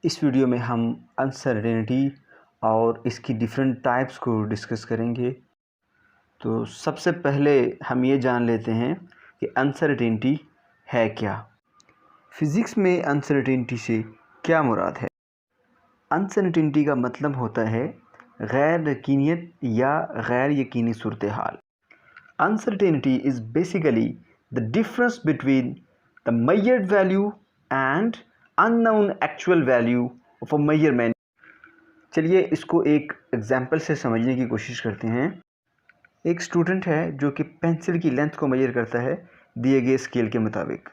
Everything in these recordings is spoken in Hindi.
इस वीडियो में हम अनसर्टेनिटी और इसकी डिफरेंट टाइप्स को डिस्कस करेंगे। तो सबसे पहले हम ये जान लेते हैं कि अनसर्टेनिटी है क्या। फ़िज़िक्स में अनसर्टेनिटी से क्या मुराद है? अनसर्टेनिटी का मतलब होता है गैर यकीनियत या गैर यकीनी सूरत हाल। Uncertainty is basically the difference between the measured value and unknown actual value of a measurement। चलिए इसको एक एग्जाम्पल से समझने की कोशिश करते हैं। एक स्टूडेंट है जो कि पेंसिल की लेंथ को मेजर करता है दिए गए स्केल के मुताबिक।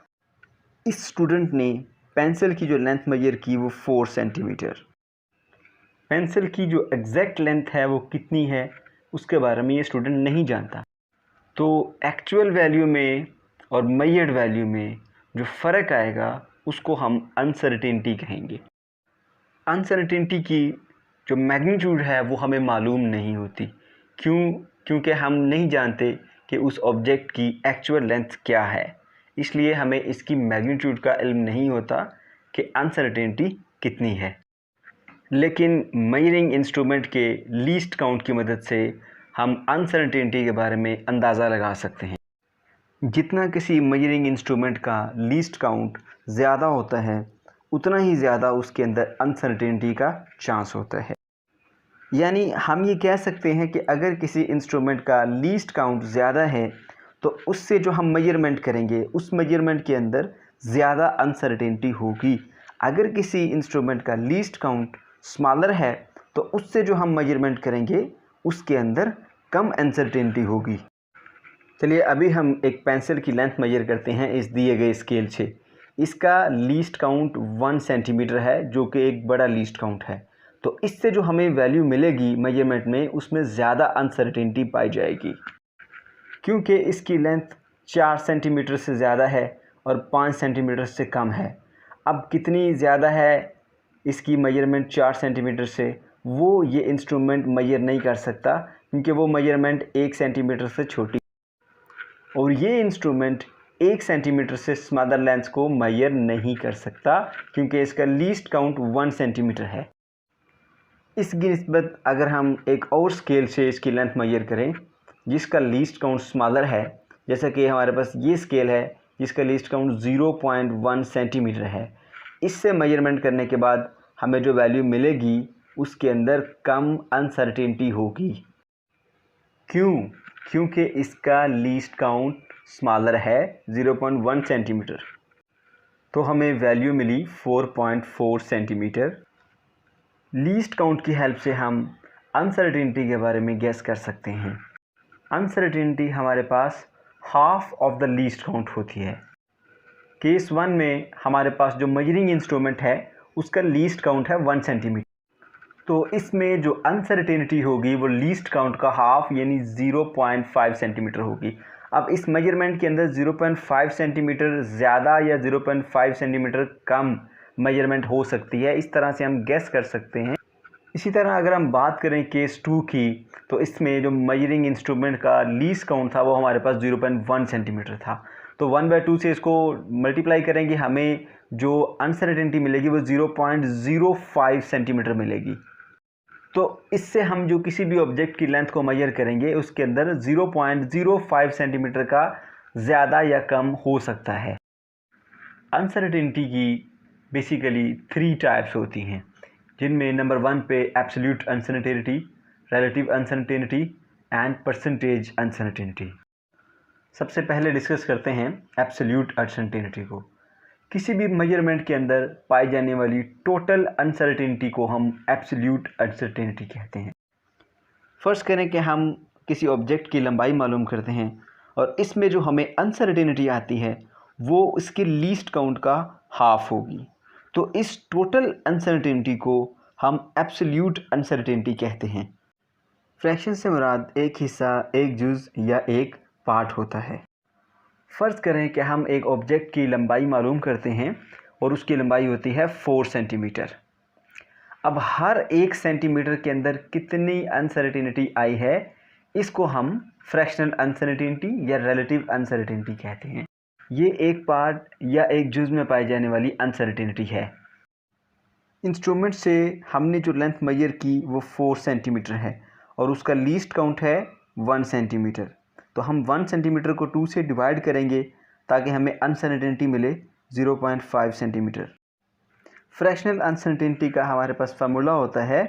इस स्टूडेंट ने पेंसिल की जो लेंथ मेजर की वो 4 सेंटीमीटर। पेंसिल की जो एग्जैक्ट लेंथ है वो कितनी है उसके बारे में ये स्टूडेंट नहीं जानता। तो एक्चुअल वैल्यू में और मेजर्ड वैल्यू में जो फ़र्क आएगा उसको हम अनसर्टेनिटी कहेंगे। अनसर्टेनिटी की जो मैग्नीट्यूड है वो हमें मालूम नहीं होती। क्योंकि हम नहीं जानते कि उस ऑब्जेक्ट की एक्चुअल लेंथ क्या है, इसलिए हमें इसकी मैग्नीट्यूड का इल्म नहीं होता कि अनसर्टेनिटी कितनी है। लेकिन मेजरिंग इंस्ट्रूमेंट के लीस्ट काउंट की मदद से हम अनसर्टेनिटी के बारे में अंदाज़ा लगा सकते हैं। जितना किसी मेजरिंग इंस्ट्रूमेंट का लीस्ट काउंट ज़्यादा होता है उतना ही ज़्यादा उसके अंदर अनसर्टेनिटी का चांस होता है। यानी हम ये कह सकते हैं कि अगर किसी इंस्ट्रूमेंट का लीस्ट काउंट ज़्यादा है तो उससे जो हम मेजरमेंट करेंगे उस मेजरमेंट के अंदर ज़्यादा अनसर्टेनिटी होगी। अगर किसी इंस्ट्रूमेंट का लीस्ट काउंट स्मॉलर है तो उससे जो हम मेजरमेंट करेंगे उसके अंदर कम अनसर्टेनिटी होगी। चलिए अभी हम एक पेंसिल की लेंथ मेजर करते हैं इस दिए गए स्केल से। इसका लीस्ट काउंट 1 सेंटीमीटर है जो कि एक बड़ा लीस्ट काउंट है। तो इससे जो हमें वैल्यू मिलेगी मेजरमेंट में उसमें ज़्यादा अनसर्टेनिटी पाई जाएगी क्योंकि इसकी लेंथ 4 सेंटीमीटर से ज़्यादा है और 5 सेंटीमीटर से कम है। अब कितनी ज़्यादा है इसकी मेजरमेंट 4 सेंटीमीटर से वो ये इंस्ट्रूमेंट मेजर नहीं कर सकता क्योंकि वो मेजरमेंट 1 सेंटीमीटर से छोटी और ये इंस्ट्रूमेंट 1 सेंटीमीटर से स्मॉलर लेंथ को मेजर नहीं कर सकता क्योंकि इसका लीस्ट काउंट 1 सेंटीमीटर है। इसकी निस्बत अगर हम एक और स्केल से इसकी लेंथ मेजर करें जिसका लीस्ट काउंट स्मॉलर है, जैसा कि हमारे पास ये स्केल है जिसका लीस्ट काउंट 0.1 सेंटीमीटर है, इससे मेजरमेंट करने के बाद हमें जो वैल्यू मिलेगी उसके अंदर कम अनसर्टेनिटी होगी। क्योंकि इसका लीस्ट काउंट स्मॉलर है 0.1 सेंटीमीटर। तो हमें वैल्यू मिली 4.4 सेंटीमीटर। लीस्ट काउंट की हेल्प से हम अनसर्टेनिटी के बारे में गेस कर सकते हैं। अनसर्टेनिटी हमारे पास half of the least count होती है। केस 1 में हमारे पास जो मेजरिंग इंस्ट्रूमेंट है उसका लीस्ट काउंट है 1 सेंटीमीटर। तो इसमें जो अनसर्टेनिटी होगी वो लीस्ट काउंट का हाफ यानी 0.5 सेंटीमीटर होगी। अब इस मेजरमेंट के अंदर 0.5 सेंटीमीटर ज़्यादा या 0.5 सेंटीमीटर कम मेजरमेंट हो सकती है, इस तरह से हम गेस कर सकते हैं। इसी तरह अगर हम बात करें केस 2 की तो इसमें जो मेजरिंग इंस्ट्रूमेंट का लीस्ट काउंट था वो हमारे पास 0.1 सेंटीमीटर था। तो 1/2 से इसको मल्टीप्लाई करेंगे हमें जो अनसर्टेनिटी मिलेगी वो 0.05 सेंटीमीटर मिलेगी। तो इससे हम जो किसी भी ऑब्जेक्ट की लेंथ को मेजर करेंगे उसके अंदर 0.05 सेंटीमीटर का ज़्यादा या कम हो सकता है। अनसर्टेनिटी की बेसिकली 3 टाइप्स होती हैं जिनमें नंबर 1 पे absolute uncertainty, relative uncertainty and percentage uncertainty. सबसे पहले डिस्कस करते हैं एब्सोल्यूट अनसर्टेनिटी को। किसी भी मेजरमेंट के अंदर पाई जाने वाली टोटल अनसर्टेनिटी को हम एब्सोल्यूट अनसर्टेनिटी कहते हैं। फ़र्ज़ करें कि हम किसी ऑब्जेक्ट की लंबाई मालूम करते हैं और इसमें जो हमें अनसर्टेनिटी आती है वो इसके लीस्ट काउंट का हाफ होगी। तो इस टोटल अनसर्टेनिटी को हम एब्सोल्यूट अनसर्टेनिटी कहते हैं। फ्रैक्शन से मुराद एक हिस्सा, एक जुज़ या एक पार्ट होता है। फ़र्ज़ करें कि हम एक ऑब्जेक्ट की लंबाई मालूम करते हैं और उसकी लंबाई होती है 4 सेंटीमीटर। अब हर 1 सेंटीमीटर के अंदर कितनी अनसर्टेनिटी आई है इसको हम फ्रैक्शनल अनसर्टेनिटी या रिलेटिव अनसर्टेनिटी कहते हैं। ये एक पार्ट या एक जुज़ में पाई जाने वाली अनसर्टेनिटी है। इंस्ट्रूमेंट से हमने जो लेंथ मेजर की वो 4 सेंटीमीटर है और उसका लीस्ट काउंट है 1 सेंटीमीटर। तो हम 1 सेंटीमीटर को 2 से डिवाइड करेंगे ताकि हमें अनसर्टेनिटी मिले 0.5 सेंटीमीटर। फ्रैक्शनल अनसर्टेनिटी का हमारे पास फार्मूला होता है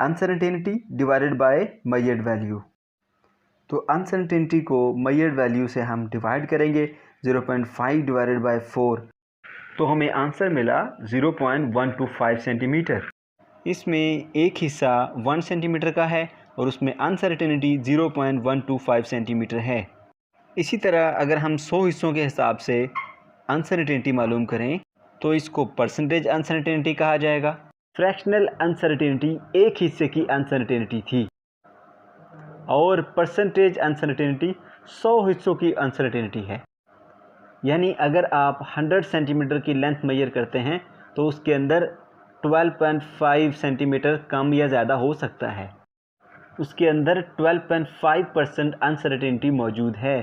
uncertainty divided by measured value. तो अनसर्टेनिटी को मेजर्ड वैल्यू से हम डिवाइड करेंगे 0.5 डिवाइडेड बाय 4, तो हमें आंसर मिला 0.125 सेंटीमीटर। इसमें एक हिस्सा 1 सेंटीमीटर का है और उसमें अनसर्टेनिटी 0.125 सेंटीमीटर है। इसी तरह अगर हम 100 हिस्सों के हिसाब से अनसर्टेनिटी मालूम करें तो इसको परसेंटेज अनसर्टेनिटी कहा जाएगा। फ्रैक्शनल अनसर्टेनिटी एक हिस्से की अनसर्टेनिटी थी और परसेंटेज अनसर्टेनिटी 100 हिस्सों की अनसर्टेनिटी है। यानी अगर आप 100 सेंटीमीटर की लेंथ मेजर करते हैं तो उसके अंदर 12.5 सेंटीमीटर कम या ज़्यादा हो सकता है। उसके अंदर 12.5% अनसर्टेनिटी मौजूद है।